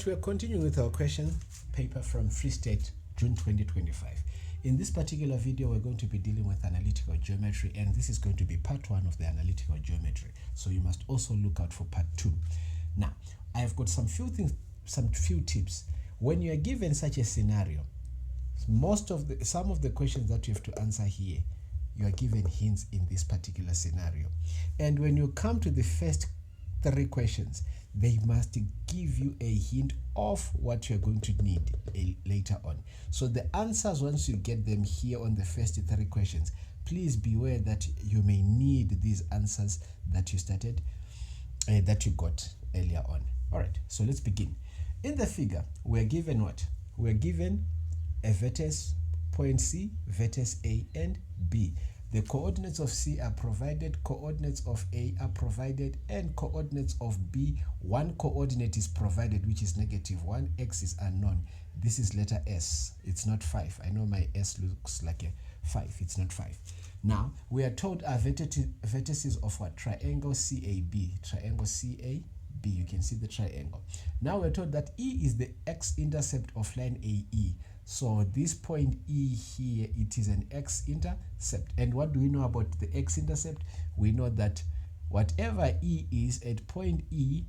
We are continuing with our question paper from Free State, June 2025. In this particular video, we're going to be dealing with analytical geometry, and this is going to be part 1 of the analytical geometry. So you must also look out for part 2. Now, I've got some few tips. When you are given such a scenario, some of the questions that you have to answer here, you are given hints in this particular scenario. And when you come to the first 3 questions, they must give you a hint of what you're going to need later on. So the answers, once you get them here on the first 3 questions, please beware that you may need these answers that you that you got earlier on. All right, so let's begin. In the figure, we're given what? We're given a vertex, point C, vertex A and B. The coordinates of C are provided, coordinates of A are provided, and coordinates of B, one coordinate is provided, which is -1, X is unknown. This is letter S. It's not 5. I know my S looks like a 5. It's not 5. Now, we are told our vertices of what? Triangle CAB. Triangle CAB. You can see the triangle. Now, we're told that E is the x-intercept of line AE. So this point E here, it is an x-intercept. And what do we know about the x-intercept? We know that whatever E is at point E,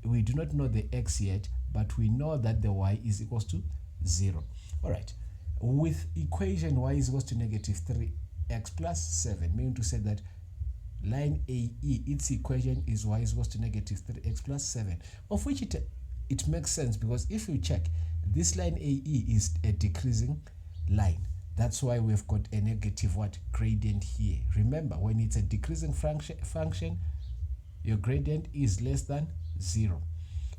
we do not know the x yet, but we know that the y is equals to 0. All right. With equation y is equals to -3x plus 7, meaning to say that line AE, its equation is y is equals to -3x plus 7, of which it makes sense, because if you check, this line AE is a decreasing line. That's why we've got a negative what? Gradient here. Remember, when it's a decreasing function, your gradient is less than 0.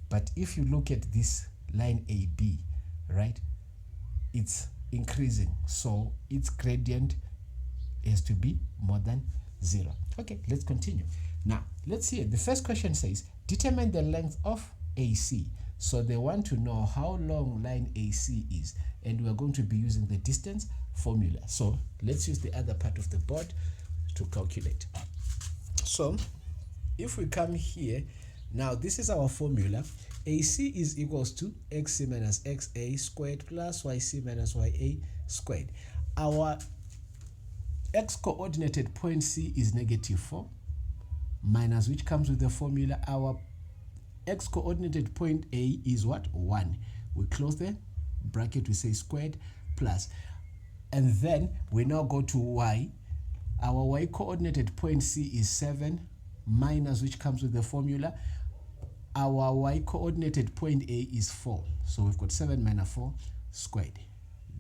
But if you look at this line AB, right, it's increasing. So its gradient has to be more than 0. Okay, let's continue. Now, let's see. The first question says, determine the length of AC. So they want to know how long line AC is, and we're going to be using the distance formula. So let's use the other part of the board to calculate. So if we come here, now this is our formula. AC is equals to xc minus xa squared plus yc minus ya squared. Our x-coordinated point C is -4, minus, which comes with the formula, our x-coordinated point A is what? 1. We close the bracket, we say squared, plus. And then we now go to y. Our y-coordinated point C is 7, minus, which comes with the formula, our y-coordinated point A is 4. So we've got 7 minus 4 squared.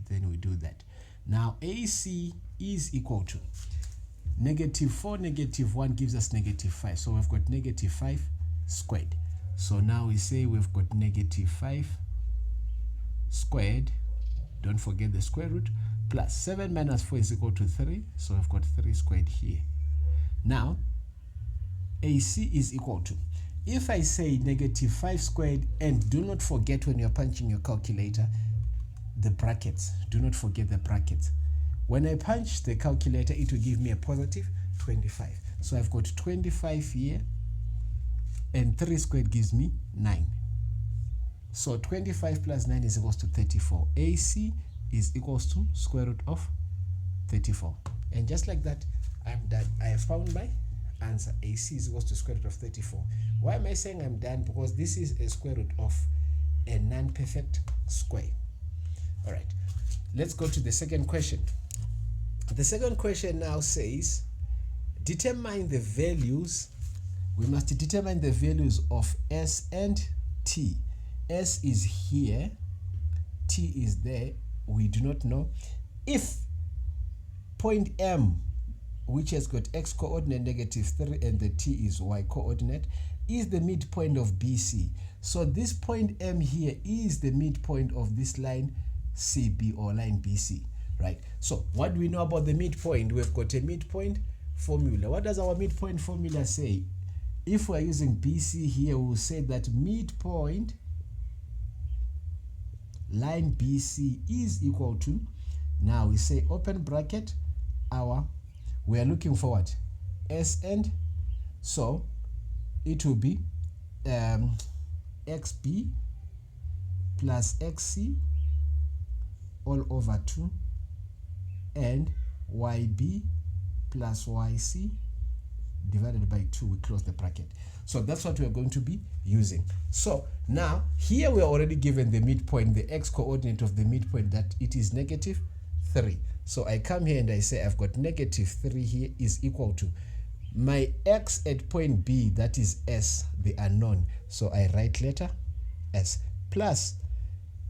Then we do that. Now AC is equal to -4, -1 gives us -5. So we've got -5 squared. So now we say we've got -5 squared, don't forget the square root, plus 7 minus 4 is equal to 3. So we've got 3 squared here. Now, AC is equal to, if I say -5 squared, and do not forget when you're punching your calculator, the brackets. Do not forget the brackets. When I punch the calculator, it will give me a positive 25. So I've got 25 here, and 3 squared gives me 9. So 25 plus 9 is equals to 34. AC is equals to square root of 34. And just like that, I'm done. I have found my answer. AC is equals to square root of 34. Why am I saying I'm done? Because this is a square root of a non-perfect square. All right. Let's go to the second question. The second question now says, determine the values. We must determine the values of S and T. S is here, T is there. We do not know. If point M, which has got x coordinate -3 and the T is y coordinate, is the midpoint of BC. So this point M here is the midpoint of this line CB or line BC, right? So what do we know about the midpoint? We've got a midpoint formula. What does our midpoint formula say? If we're using BC here, we'll say that midpoint line BC is equal to, now we say open bracket, we are looking for what? S and, so it will be XB plus xc all over 2 and yb plus yc divided by 2. We close the bracket. So that's what we're going to be using. So now here we are already given the midpoint, the x coordinate of the midpoint, that it is negative 3. So I come here and I say I've got negative 3 here is equal to my x at point B, that is s, the unknown. So I write letter s, plus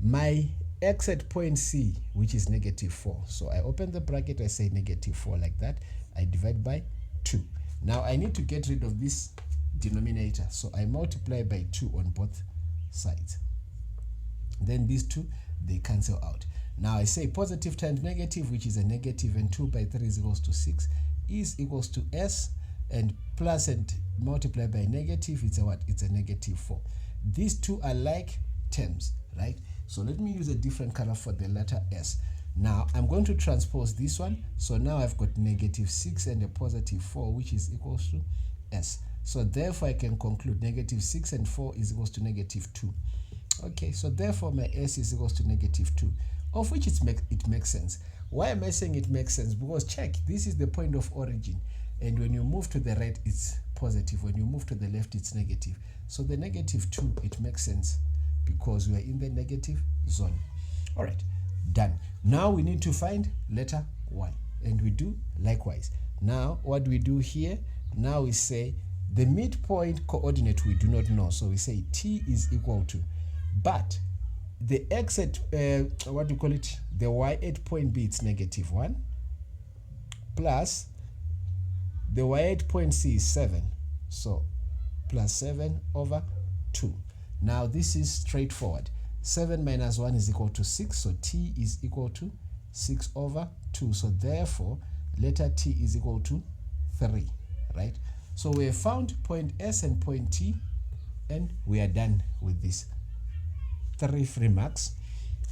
my x at point C, which is negative 4. So I open the bracket, I say negative 4 like that. I divide by 2. Now I need to get rid of this denominator. So I multiply by 2 on both sides. Then these two, they cancel out. Now I say positive times negative, which is a negative, and 2 by 3 is equals to 6, is equals to s, and plus and multiply by negative, it's a what? It's a negative 4. These two are like terms, right? So let me use a different color for the letter s. Now I'm going to transpose this one. So now I've got negative 6 and a positive 4, which is equals to s. So therefore I can conclude negative 6 and 4 is equals to negative 2. Okay, so therefore my s is equals to negative 2, of which it makes sense. Why am I saying it makes sense? Because check, this is the point of origin, and when you move to the right it's positive, when you move to the left it's negative. So the negative 2, it makes sense because we are in the negative zone. All right, done. Now we need to find letter y, and we do likewise. Now what we do here, now we say the midpoint coordinate we do not know, so we say t is equal to, but the x at what do you call it, the y at point B, it's negative 1, plus the y at point C is 7, so plus 7 over 2. Now this is straightforward. 7 minus 1 is equal to 6, so t is equal to 6 over 2. So therefore letter t is equal to 3, right? So we have found point S and point T, and we are done with this. 3 free marks.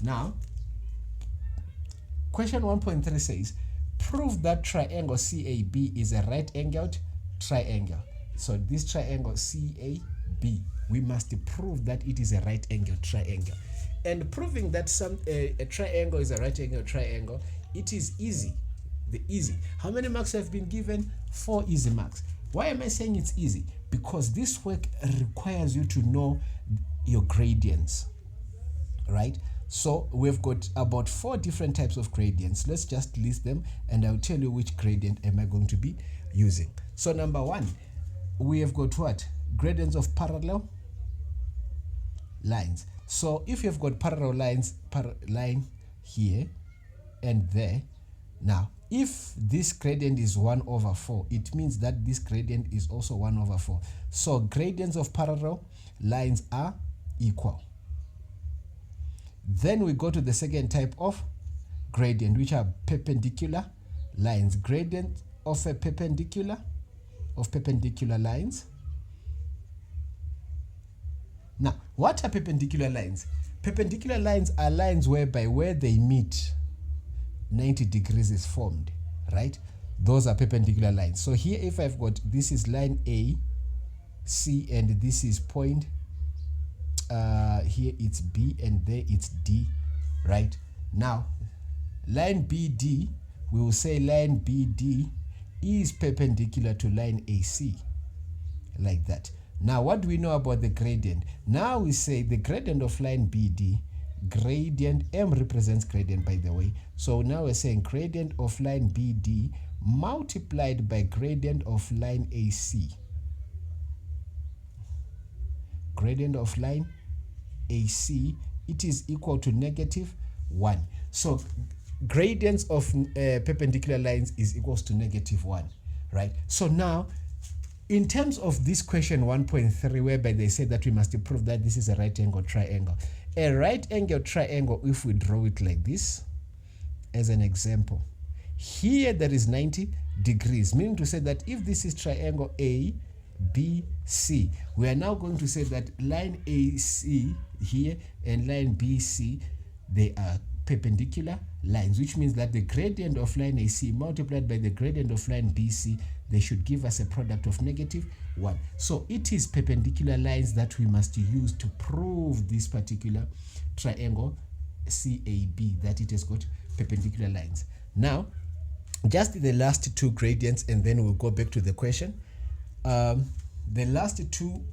Now question 1.3 says prove that triangle CAB is a right-angled triangle. So this triangle CAB, we must prove that it is a right-angled triangle. And proving that a triangle is a right-angled triangle, it is easy. How many marks have been given? 4 easy marks. Why am I saying it's easy? Because this work requires you to know your gradients, right? So we've got about 4 different types of gradients. Let's just list them and I'll tell you which gradient am I going to be using. So number 1, we have got what? Gradients of parallel lines. So if you've got parallel lines, line here and there, now if this gradient is 1 over 4, it means that this gradient is also 1 over 4. So gradients of parallel lines are equal. Then we go to the second type of gradient, which are perpendicular lines. Gradient of a perpendicular lines. Now, what are perpendicular lines? Perpendicular lines are lines whereby where they meet 90 degrees is formed, right? Those are perpendicular lines. So here if I've got, this is line A, C, and this is point, here it's B and there it's D, right? Now, line BD, we will say line BD is perpendicular to line AC, like that. Now, what do we know about the gradient? Now we say the gradient of line BD, gradient, M represents gradient, by the way. So now we're saying gradient of line BD multiplied by gradient of line AC. Gradient of line AC, it is equal to -1. So gradients of perpendicular lines is equals to -1, right? So now, in terms of this question 1.3, whereby they say that we must prove that this is a right-angle triangle. A right-angle triangle, if we draw it like this, as an example, here there is 90 degrees, meaning to say that if this is triangle A, B, C, we are now going to say that line AC here and line BC, they are perpendicular lines, which means that the gradient of line AC multiplied by the gradient of line BC, they should give us a product of -1. So it is perpendicular lines that we must use to prove this particular triangle CAB, that it has got perpendicular lines. Now, just the last two gradients, and then we'll go back to the question. The last two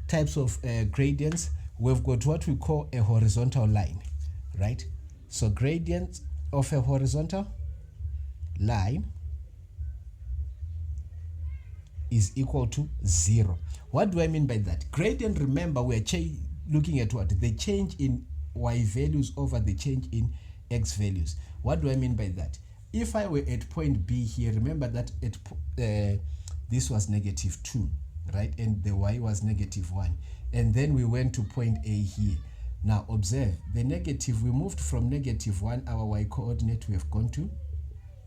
types of gradients, we've got what we call a horizontal line, right? So gradient of a horizontal line is equal to 0. What do I mean by that? Gradient, remember, we're looking at what? The change in y values over the change in x values. What do I mean by that? If I were at point B here, remember that this was -2, right? And the y was -1. And then we went to point A here. Now observe, the negative, we moved from -1, our y coordinate, we have gone to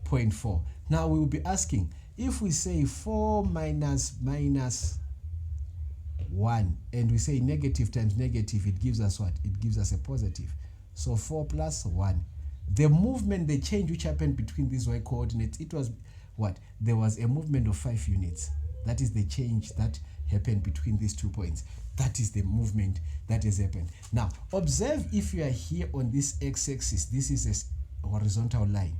0.4. Now we will be asking, if we say 4 minus -1, and we say negative times negative, it gives us what? It gives us a positive. So 4 plus 1. The movement, the change which happened between these y coordinates, it was what? There was a movement of 5 units. That is the change that happened between these 2 points. That is the movement that has happened. Now, observe, if you are here on this x-axis, this is a horizontal line.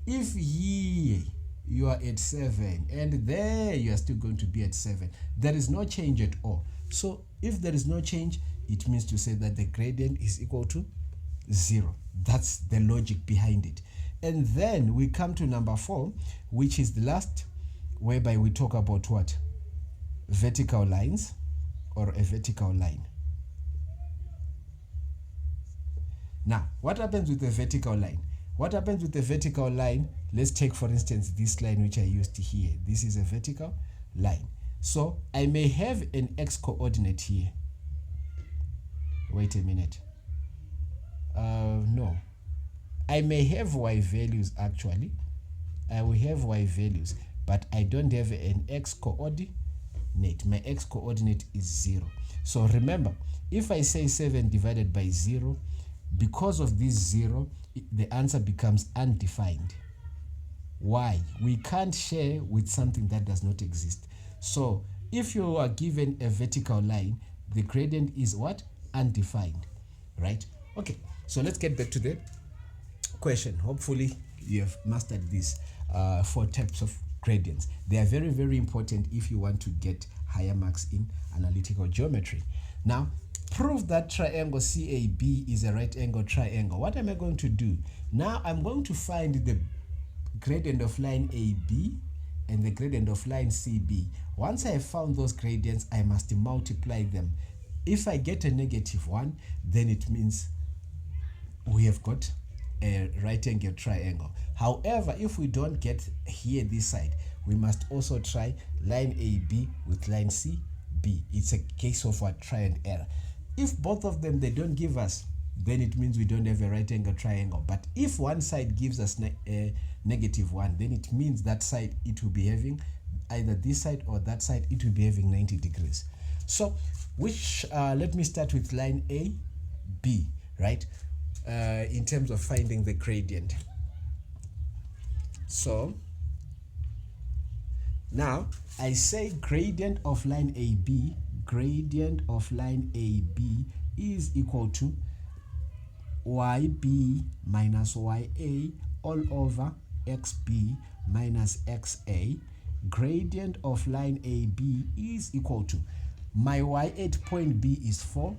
If here you are at 7 and there you are still going to be at 7, there is no change at all. So if there is no change, it means to say that the gradient is equal to 0. That's the logic behind it. And then we come to number 4, which is the last, whereby we talk about what? Vertical lines, or a vertical line. Now, what happens with the vertical line? What happens with the vertical line? Let's take, for instance, this line which I used here. This is a vertical line. So I may have an x coordinate here. Wait a minute. No. I may have y values actually. I will have y values, but I don't have an x coordinate. My x coordinate is 0. So remember, if I say 7 divided by 0, because of this 0, the answer becomes undefined. Why? We can't share with something that does not exist. So if you are given a vertical line, the gradient is what? Undefined, right? Okay, so let's get back to the question. Hopefully you have mastered these 4 types of gradients. They are very, very important if you want to get higher marks in analytical geometry. Now, prove that triangle CAB is a right angle triangle. What am I going to do? Now I'm going to find the gradient of line AB and the gradient of line CB. Once I have found those gradients, I must multiply them. If I get a -1, then it means we have got a right angle triangle. However, if we don't get here this side, we must also try line AB with line CB. It's a case of what? Try and error. If both of them, they don't give us, then it means we don't have a right angle triangle. But if one side gives us a -1, then it means that side, it will be having either this side or that side, it will be having 90 degrees. So let me start with line AB, right? In terms of finding the gradient. So now I say gradient of line AB is equal to YB minus YA all over XB minus XA. Gradient of line AB is equal to my y at point B is 4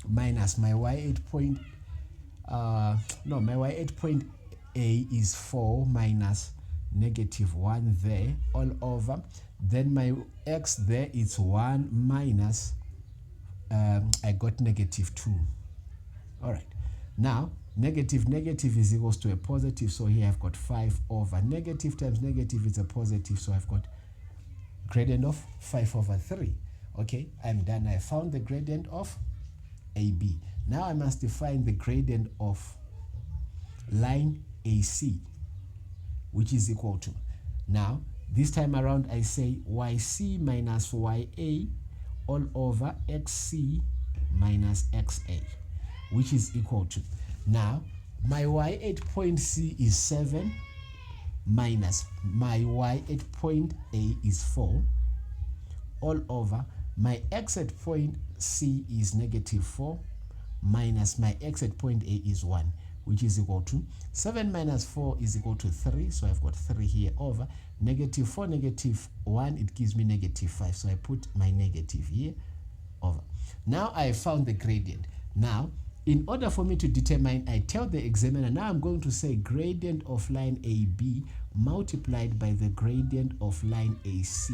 minus my y at point my y at point A is 4 minus -1 there all over. Then my x there is 1 minus I got -2. All right. Now negative is equals to a positive, so here I've got 5 over negative times negative is a positive, so I've got gradient of 5 over 3. Okay, I'm done. I found the gradient of AB. Now I must define the gradient of line AC, which is equal to, now this time around I say YC minus YA all over XC minus XA, which is equal to, now my y at point C is 7 minus my y at point A is 4 all over my x at point C is negative 4 minus my x at point A is 1, which is equal to 7 minus 4 is equal to 3. So I've got 3 here over negative 4, negative 1, it gives me negative 5. So I put my negative here over. Now I found the gradient. Now, in order for me to determine, I tell the examiner, now I'm going to say gradient of line AB multiplied by the gradient of line AC,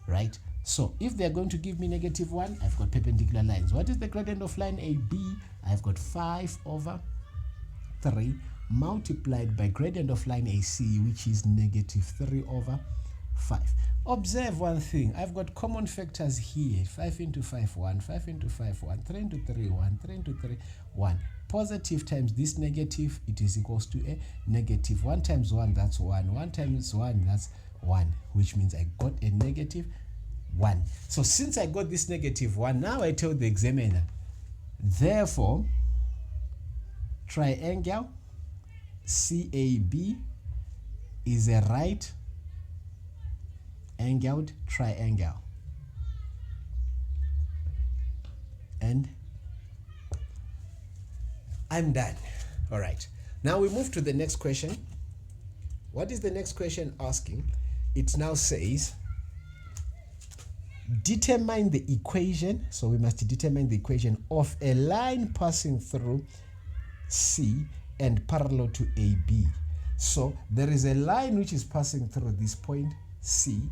right? So if they're going to give me negative 1, I've got perpendicular lines. What is the gradient of line AB? I've got 5 over 3 multiplied by gradient of line AC, which is negative 3 over 5. Observe one thing. I've got common factors here. 5 into 5, 1. 5 into 5, 1. 3 into 3, 1. 3 into 3, 1. Positive times this negative, it is equals to a negative. 1 times 1, that's 1. 1 times 1, that's 1, which means I got a negative 1. So since I got this negative 1, now I tell the examiner, therefore, triangle CAB is a right angled triangle. And I'm done. All right. Now we move to the next question. What is the next question asking? It now says, determine the equation. So we must determine the equation of a line passing through C and parallel to AB. So there is a line which is passing through this point C,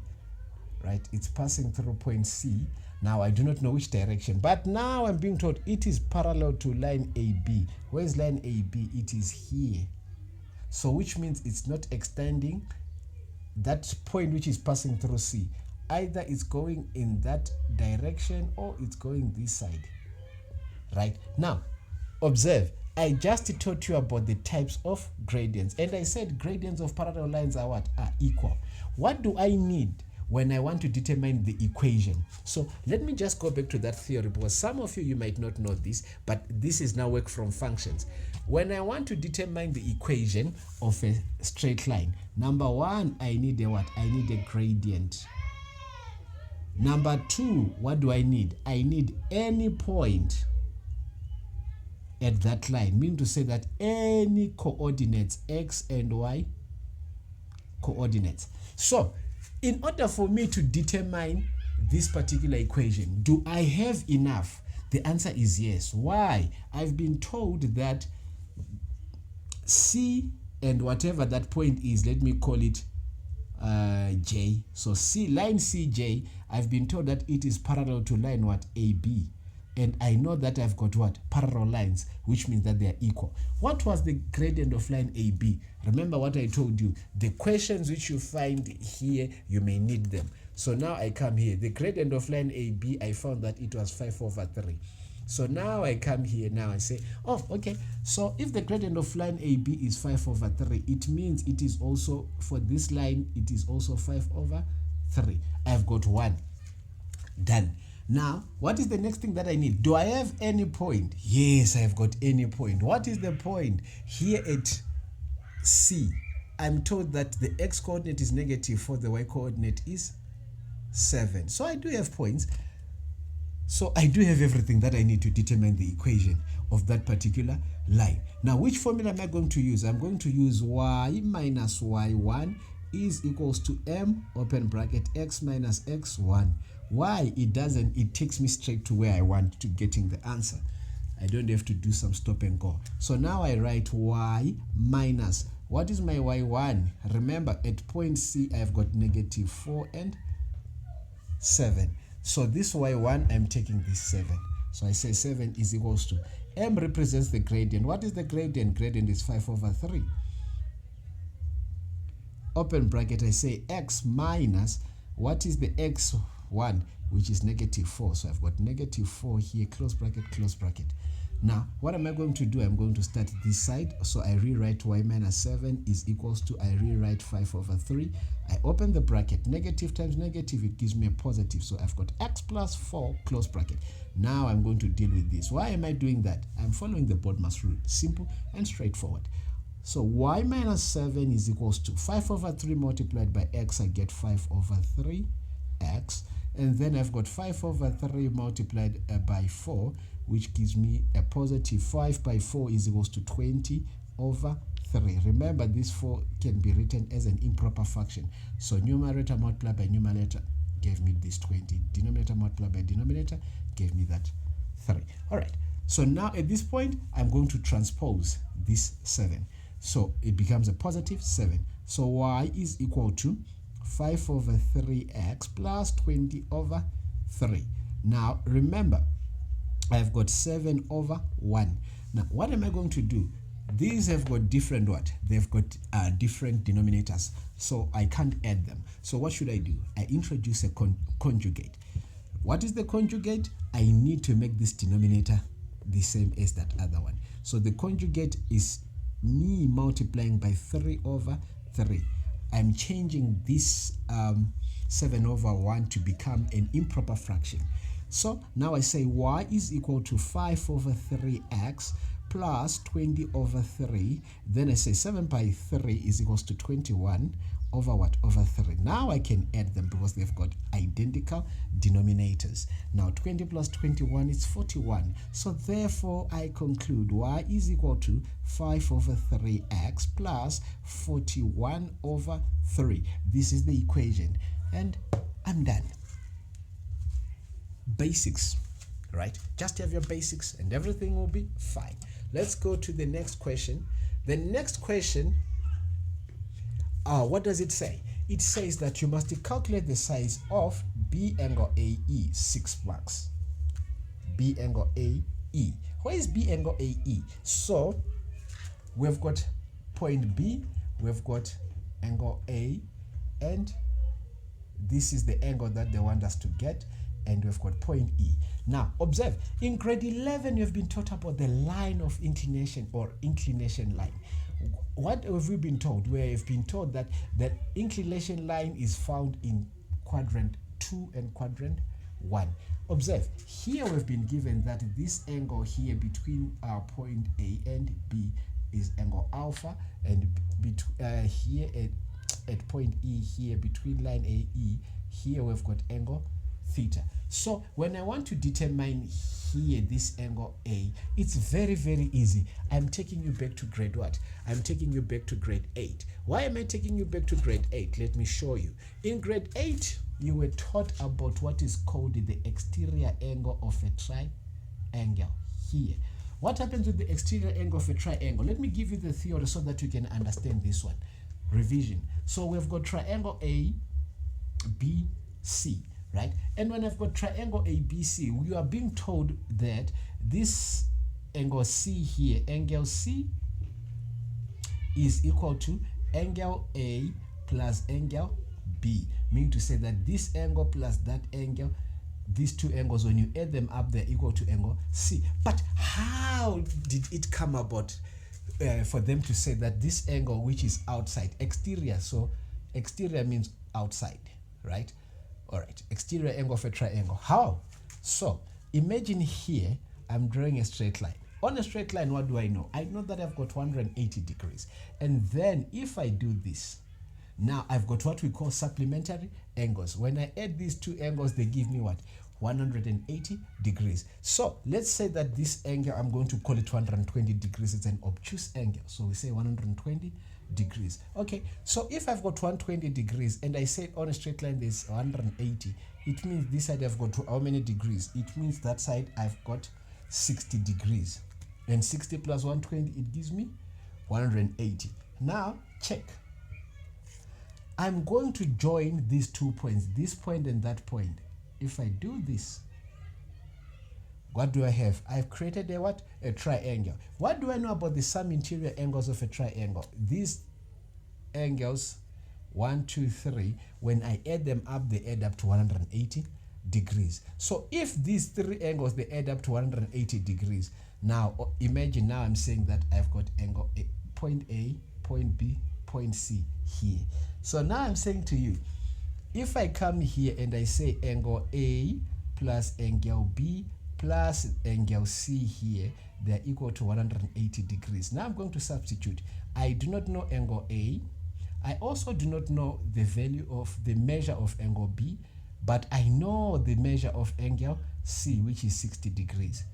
right? It's passing through point C. Now I do not know which direction, but now I'm being told it is parallel to line AB. Where is line AB? It is here. So which means it's not extending that point which is passing through C. Either it's going in that direction or it's going this side, right? Now, observe, I just taught you about the types of gradients, and I said gradients of parallel lines are what? Are equal. What do I need when I want to determine the equation? So let me just go back to that theory, because some of you might not know this, but this is now work from functions. When I want to determine the equation of a straight line, number one, I need a what? I need a gradient. Number two, what do I need? I need any point at that line, meaning to say that any coordinates, x and y coordinates. So in order for me to determine this particular equation, do I have enough? The answer is yes. Why? I've been told that C and whatever that point is, let me call it J. So C, line CJ, I've been told that it is parallel to line what? AB. And I know that I've got what? Parallel lines, which means that they are equal. What was the gradient of line AB? Remember what I told you. The questions which you find here, you may need them. So now I come here. The gradient of line AB, I found that it was 5 over 3. So now I come here now and say, oh, okay. So if the gradient of line AB is 5 over 3, it means it is also, for this line, it is also 5 over 3. I've got 1. Done. Now, what is the next thing that I need? Do I have any point? Yes, I've got any point. What is the point? Here at C, I'm told that the x coordinate is -4, the y coordinate is 7. So I do have points. So I do have everything that I need to determine the equation of that particular line. Now, which formula am I going to use? I'm going to use y minus y1 is equals to m, open bracket, x minus x1. Why? It takes me straight to where I want to getting the answer. I don't have to do some stop and go. So now I write y minus, what is my y1? Remember, at point C, I've got -4 and 7. So this y1, I'm taking this 7. So I say 7 is equals to, m represents the gradient. What is the gradient? Gradient is 5 over 3. Open bracket, I say x minus, what is the x1, which is -4. So I've got -4 here, close bracket, close bracket. Now, what am I going to do? I'm going to start this side. So I rewrite y minus 7 is equals to, I rewrite 5 over 3. I open the bracket. Negative times negative, it gives me a positive. So I've got x plus 4, close bracket. Now I'm going to deal with this. Why am I doing that? I'm following the BODMAS rule. Simple and straightforward. So y minus 7 is equals to 5 over 3 multiplied by x. I get 5 over 3x. And then I've got 5 over 3 multiplied by 4, which gives me a positive 5 by 4 is equals to 20 over 3. Remember, this 4 can be written as an improper fraction. So numerator multiplied by numerator gave me this 20. Denominator multiplied by denominator gave me that 3. All right. So now at this point, I'm going to transpose this 7. So it becomes a positive 7. So y is equal to 5 over 3x plus 20 over 3. Now remember, I've got 7 over 1. Now what am I going to do? These have got different what? They've got different denominators, so I can't add them. So what should I do? I introduce a conjugate. What is the conjugate? I need to make this denominator the same as that other one. So the conjugate is me multiplying by 3 over 3. I'm changing this 7 over 1 to become an improper fraction. So now I say y is equal to 5 over 3x plus 20 over 3. Then I say 7 by 3 is equals to 21 over what? Over 3. Now I can add them because they've got identical denominators. Now 20 plus 21 is 41. So therefore I conclude y is equal to 5 over 3x plus 41 over 3. This is the equation and I'm done. Basics, right? Just have your basics and everything will be fine. Let's go to the next question. The next question, what does it say? It says that you must calculate the size of B angle AE, 6 marks. B angle AE. Where is B angle AE? So we've got point B, we've got angle A, and this is the angle that they want us to get, and we've got point E. Now observe, in grade 11 you've been taught about the line of inclination or inclination line. What have we been told? We have been told that the inclination line is found in quadrant 2 and quadrant 1. Observe, here we've been given that this angle here between point A and B is angle alpha, and here at point E here between line AE, here we've got angle theta. So when I want to determine here this angle A, it's very, very easy. I'm taking you back to grade what? I'm taking you back to grade 8. Why am I taking you back to grade 8? Let me show you. In grade 8, you were taught about what is called the exterior angle of a triangle here. What happens with the exterior angle of a triangle? Let me give you the theory so that you can understand this one. Revision. So we've got triangle A, B, C. Right? And when I've got triangle ABC, we are being told that this angle C here, angle C is equal to angle A plus angle B, meaning to say that this angle plus that angle, these two angles, when you add them up, they're equal to angle C. But how did it come about for them to say that this angle, which is outside, exterior, so exterior means outside, right? All right, exterior angle of a triangle. How? So imagine here I'm drawing a straight line. On a straight line, what do I know? I know that I've got 180 degrees. And then if I do this, now I've got what we call supplementary angles. When I add these two angles, they give me what? 180 degrees. So let's say that this angle, I'm going to call it 120 degrees. It's an obtuse angle. So we say 120 degrees. Okay, so if I've got 120 degrees and I say on a straight line there's 180, it means this side I've got how many degrees? It means that side I've got 60 degrees. And 60 plus 120, it gives me 180. Now check. I'm going to join these 2 points, this point and that point. If I do this, what do I have? I've created a what? A triangle. What do I know about the sum interior angles of a triangle? These angles, 1, 2, 3, when I add them up, they add up to 180 degrees. So if these 3 angles, they add up to 180 degrees, Now imagine now I'm saying that I've got angle A, point A, point B, point C here. So now I'm saying to you, if I come here and I say angle A plus angle B plus angle C here, they are equal to 180 degrees. Now I'm going to substitute. I do not know angle A. I also do not know the value of the measure of angle B, but I know the measure of angle C, which is 60 degrees.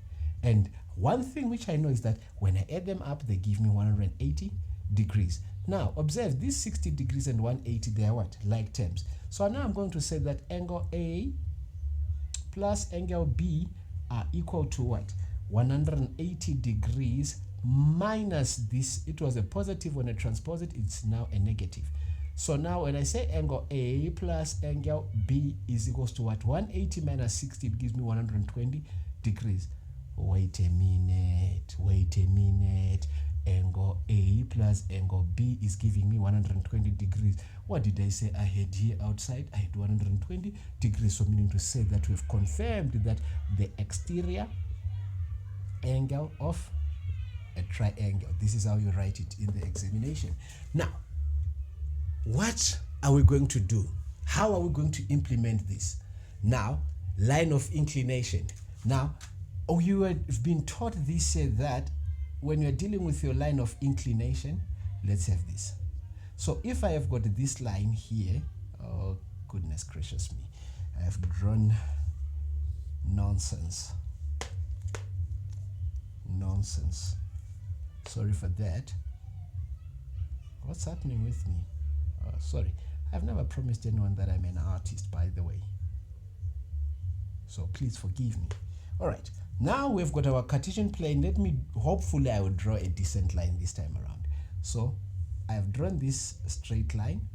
And one thing which I know is that when I add them up, they give me 180 degrees. Now, observe these 60 degrees and 180, they are what? Like terms. So now I'm going to say that angle A plus angle B are equal to what? 180 degrees minus this. It was a positive. When I transpose it, it's now a negative. So now when I say angle A plus angle B is equals to what? 180 minus 60, it gives me 120 degrees. Wait a minute. Angle A plus angle B is giving me 120 degrees. What did I say I had here outside? I had 120 degrees. So meaning to say that we've confirmed that the exterior angle of a triangle. This is how you write it in the examination. Now, what are we going to do? How are we going to implement this? Now, line of inclination. Now, you have been taught this, that when you're dealing with your line of inclination, let's have this. So if I have got this line here, oh goodness gracious me, I have drawn nonsense. Sorry for that. What's happening with me? Oh, sorry. I've never promised anyone that I'm an artist, by the way. So please forgive me. All right. Now we've got our Cartesian plane. Hopefully I will draw a decent line this time around. So I have drawn this straight line.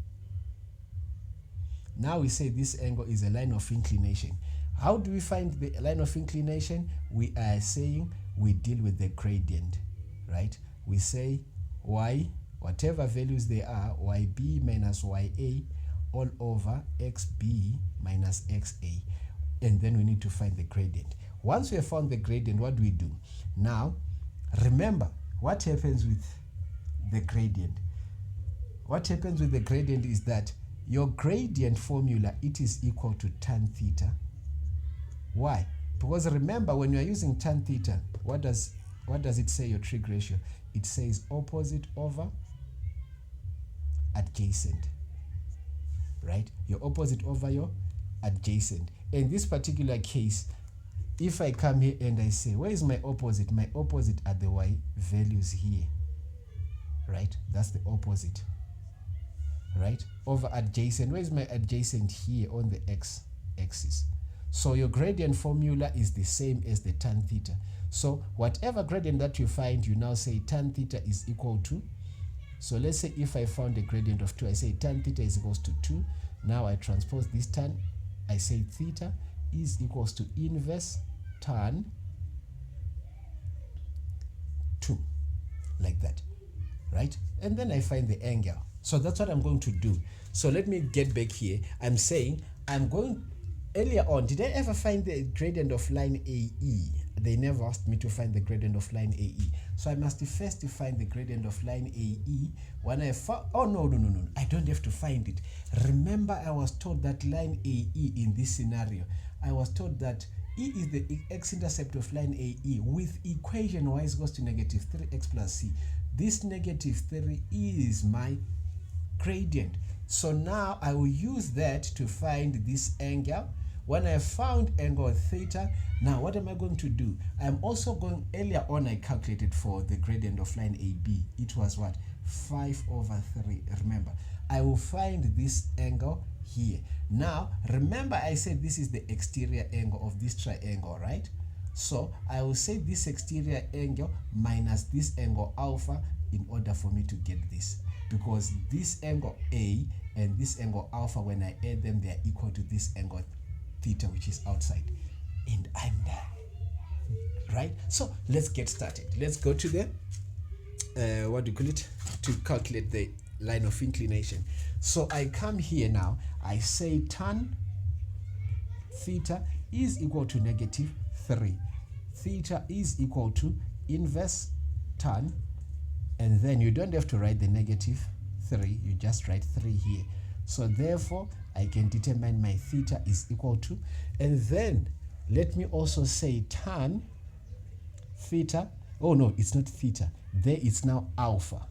Now we say this angle is a line of inclination. How do we find the line of inclination? We are saying we deal with the gradient, right? We say y, whatever values they are, yb minus ya all over xb minus xa. And then we need to find the gradient. Once we have found the gradient, what do we do? Now, remember, what happens with the gradient? What happens with the gradient is that your gradient formula, it is equal to tan theta. Why? Because remember, when you are using tan theta, what does it say your trig ratio? It says opposite over adjacent, right? Your opposite over your adjacent. In this particular case, if I come here and I say, where is my opposite? My opposite are the y values here, right? That's the opposite, right? Over adjacent, where is my adjacent? Here on the x-axis. So your gradient formula is the same as the tan theta. So whatever gradient that you find, you now say tan theta is equal to. So let's say if I found a gradient of 2, I say tan theta is equals to 2. Now I transpose this tan. I say theta is equals to inverse tan 2, like that, right? And then I find the angle. So that's what I'm going to do. So let me get back here. I'm saying I'm going, earlier on, did I ever find the gradient of line AE? They never asked me to find the gradient of line AE. So I must first find the gradient of line AE. When I found, oh no, I don't have to find it. Remember, I was told that line AE in this scenario, I was told that E is the x-intercept of line AE with equation y is equals to negative 3x plus c. This negative 3 is my gradient. So now I will use that to find this angle. When I found angle theta, now what am I going to do? I'm also going, earlier on I calculated for the gradient of line AB. It was what? 5 over 3. Remember, I will find this angle here. Now, remember I said this is the exterior angle of this triangle, right? So I will say this exterior angle minus this angle alpha in order for me to get this. Because this angle A and this angle alpha, when I add them, they are equal to this angle theta, which is outside. And I'm done, right? So let's get started. Let's go to the, what do you call it? To calculate the line of inclination. So I come here now, I say tan theta is equal to negative 3. Theta is equal to inverse tan, and then you don't have to write the -3, you just write 3 here. So therefore I can determine my theta is equal to, and then let me also say tan theta, oh no, it's not theta, there it's now alpha.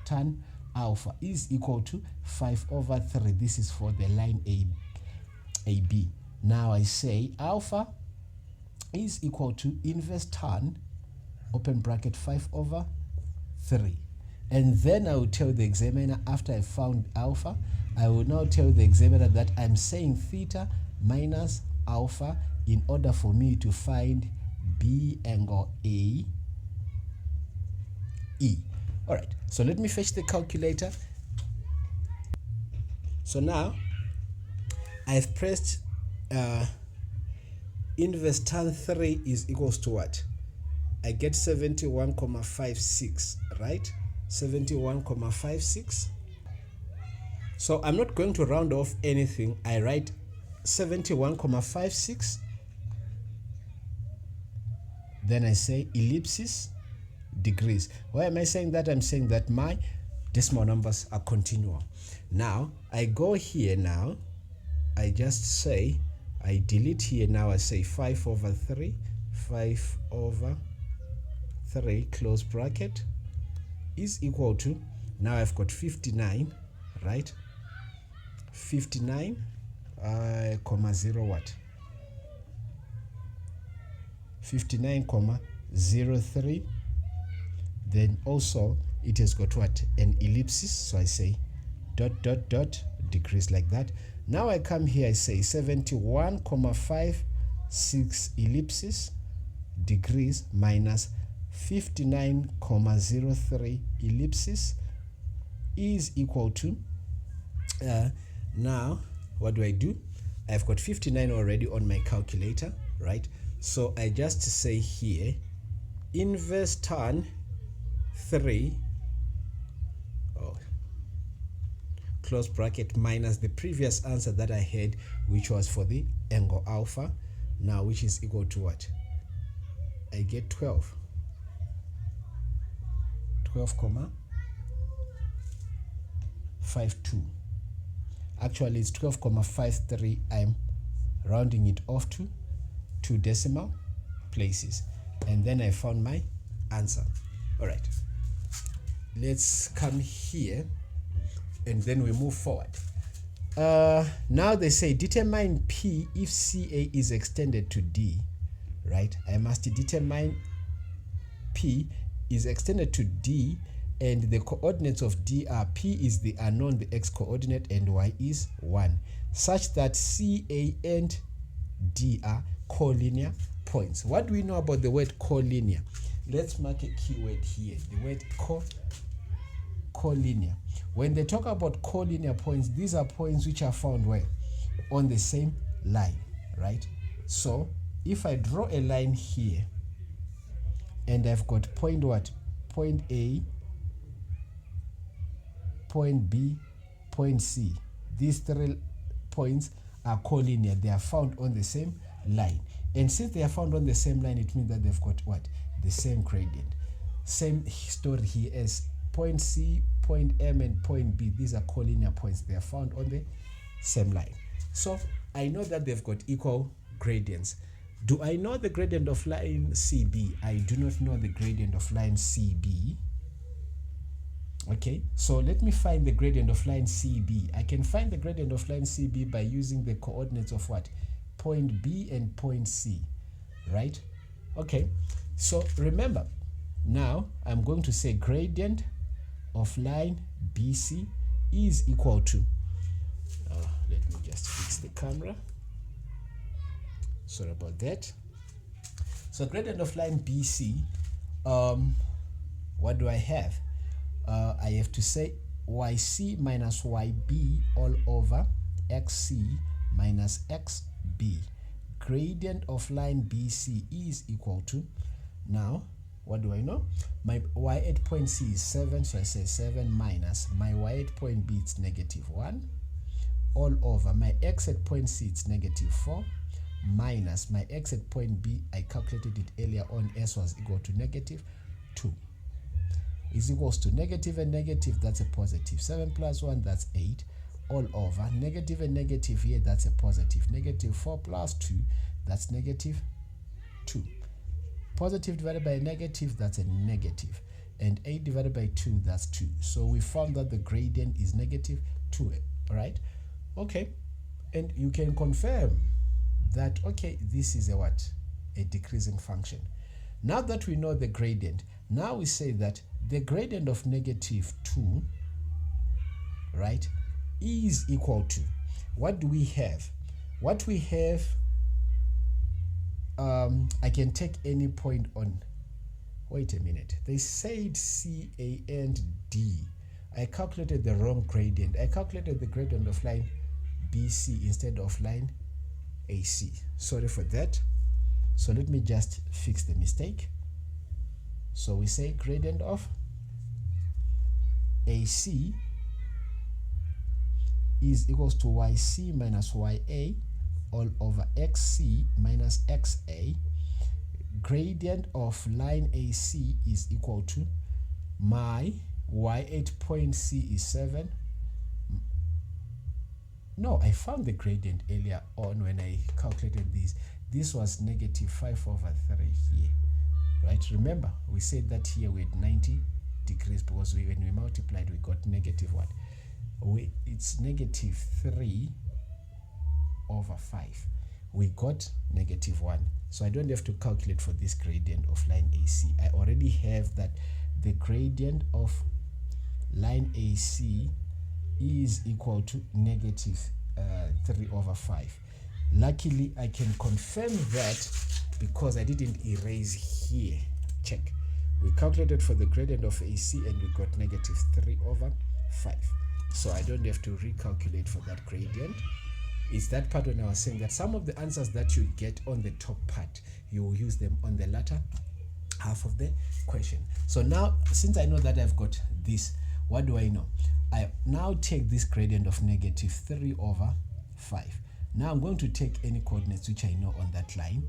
Tan alpha is equal to 5/3. This is for the line AB. Now I say alpha is equal to inverse tan, open bracket, 5/3. And then I will tell the examiner, after I found alpha, I will now tell the examiner that I'm saying theta minus alpha in order for me to find B angle AE. All right, so let me fetch the calculator. So now I've pressed inverse tan 3 is equals to what? I get 71,56, right? 71,56. So I'm not going to round off anything. I write 71,56. Then I say ellipsis degrees. Why am I saying that? I'm saying that my decimal numbers are continual. Now I go here now. I just say, I delete here now. I say 5/3, 5/3, close bracket, is equal to, now I've got 59, right? 59, 0 what? 59,03. Then also it has got what? An ellipsis. So I say ... degrees like that. Now I come here, I say 71,56 ellipsis degrees minus 59,03 ellipsis is equal to, now what do? I've got 59 already on my calculator, right? So I just say here inverse tan 3, close bracket, minus the previous answer that I had, which was for the angle alpha, now which is equal to what? I get 12,52. Actually it's 12,53. I'm rounding it off to 2 decimal places, and then I found my answer. All right, let's come here and then we move forward. Now they say determine P if CA is extended to D, right? I must determine P is extended to D, and the coordinates of D are P is the unknown, the x coordinate, and Y is 1, such that CA and D are collinear points. What do we know about the word collinear? Let's mark a keyword here, the word collinear. When they talk about collinear points, these are points which are found where? On the same line, right? So if I draw a line here and I've got point what? Point A, point B, point C. These 3 points are collinear. They are found on the same line. And since they are found on the same line, it means that they've got what? The same gradient. Same story here as point C, point M, and point B. These are collinear points. They are found on the same line. So I know that they've got equal gradients. Do I know the gradient of line CB? I do not know the gradient of line CB. Okay, so let me find the gradient of line CB. I can find the gradient of line CB by using the coordinates of what? Point B and point C, right? Okay, so remember, now I'm going to say gradient of line BC is equal to, let me just fix the camera. Sorry about that. So gradient of line BC, what do I have? I have to say YC minus YB all over XC minus XB. Gradient of line BC is equal to, now what do I know? My y at point C is 7, so I say 7 minus my y at point B, it's -1, all over my x at point C, it's -4, minus my x at point B, I calculated it earlier on, s was equal to 2 is equals to negative and negative, that's a positive. 7 plus 1, that's 8, all over. Negative and negative here, that's a positive. Negative 4 plus 2, that's negative 2. Positive divided by a negative, that's a negative. And 8 divided by 2, that's 2. So we found that the gradient is negative 2, right? Okay. And you can confirm that, okay, this is a what? A decreasing function. Now that we know the gradient, now we say that the gradient of negative 2, right, is equal to, what do we have? What we have, I can take any point on, wait a minute, they said C, A, and D. I calculated the wrong gradient. I calculated the gradient of line BC instead of line AC. Sorry for that. So let me just fix the mistake. So we say gradient of AC is equals to YC minus YA all over XC minus XA. Gradient of line AC is equal to my Y8 point C is 7. No, I found the gradient earlier on when I calculated this. This was negative 5 over 3 here, right? Remember, we said that here we had 90 degrees because when we multiplied, we got negative what? It's negative 3 over 5. We got negative 1. So I don't have to calculate for this gradient of line AC. I already have that the gradient of line AC is equal to negative 3 over 5. Luckily, I can confirm that because I didn't erase here. Check. We calculated for the gradient of AC and we got negative 3 over 5. So I don't have to recalculate for that gradient. It's that part when I was saying that some of the answers that you get on the top part, you will use them on the latter half of the question. So now, since I know that I've got this, what do I know? I now take this gradient of negative 3 over 5. Now I'm going to take any coordinates which I know on that line,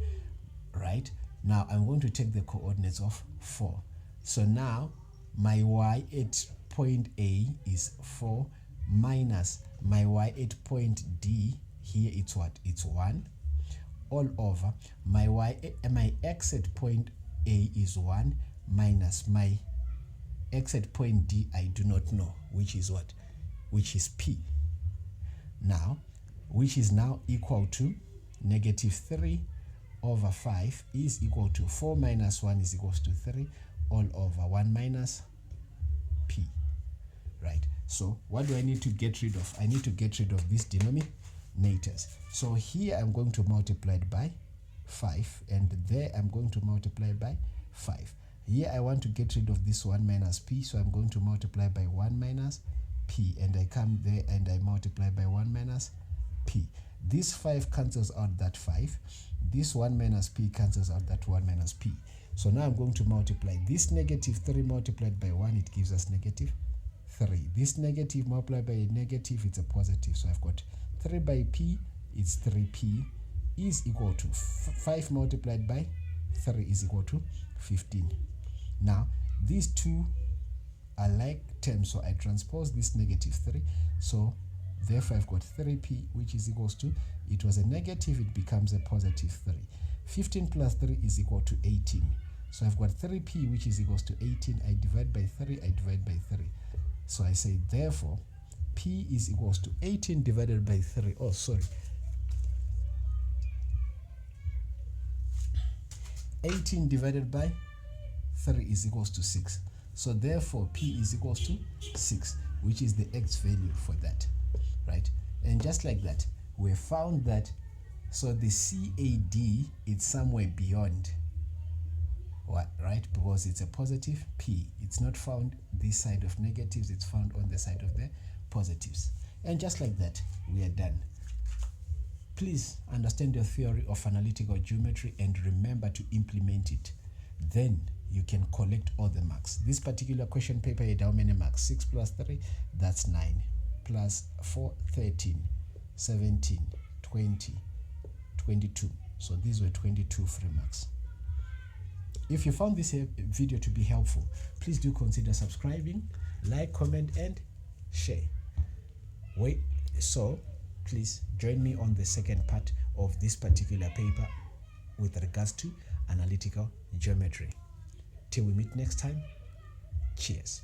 right? Now I'm going to take the coordinates of 4. So now my y8 point A is 4 minus my y8 point D, here it's what? It's 1, all over my x at point A is 1 minus my x at point D I do not know, which is what? Which is P. Now, which is now equal to negative 3 over 5 is equal to 4 minus 1 is equals to 3 all over 1 minus P, right? So what do I need to get rid of? I need to get rid of these denominators. So here I'm going to multiply it by 5 and there I'm going to multiply by 5. Here I want to get rid of this 1 minus P, so I'm going to multiply by 1 minus P, and I come there and I multiply by 1 minus P. This 5 cancels out that 5. This 1 minus P cancels out that 1 minus P. So now I'm going to multiply this negative 3 multiplied by 1, it gives us negative 3. This negative multiplied by a negative, it's a positive. So I've got 3 by P, it's 3P, is equal to 5 multiplied by 3 is equal to 15. Now, these two are like terms, so I transpose this negative 3. So, therefore, I've got 3P, which is equals to, it was a negative, it becomes a positive 3. 15 plus 3 is equal to 18. So, I've got 3P, which is equals to 18. I divide by 3, I divide by 3. So, I say, therefore, P is equals to 18 divided by 3. Oh, sorry. 18 divided by 3 is equals to 6. So therefore P is equals to 6, which is the X value for that, right? And just like that, we found that, so the CAD is somewhere beyond what, right? Because it's a positive P. It's not found this side of negatives, it's found on the side of the positives. And just like that, we are done. Please understand your theory of analytical geometry and remember to implement it. Then you can collect all the marks. This particular question paper had how many marks? 6 plus 3, that's 9. Plus 4, 13, 17, 20, 22. So these were 22 free marks. If you found this video to be helpful, please do consider subscribing, like, comment, and share. So please join me on the second part of this particular paper with regards to analytical geometry. Till we meet next time, cheers.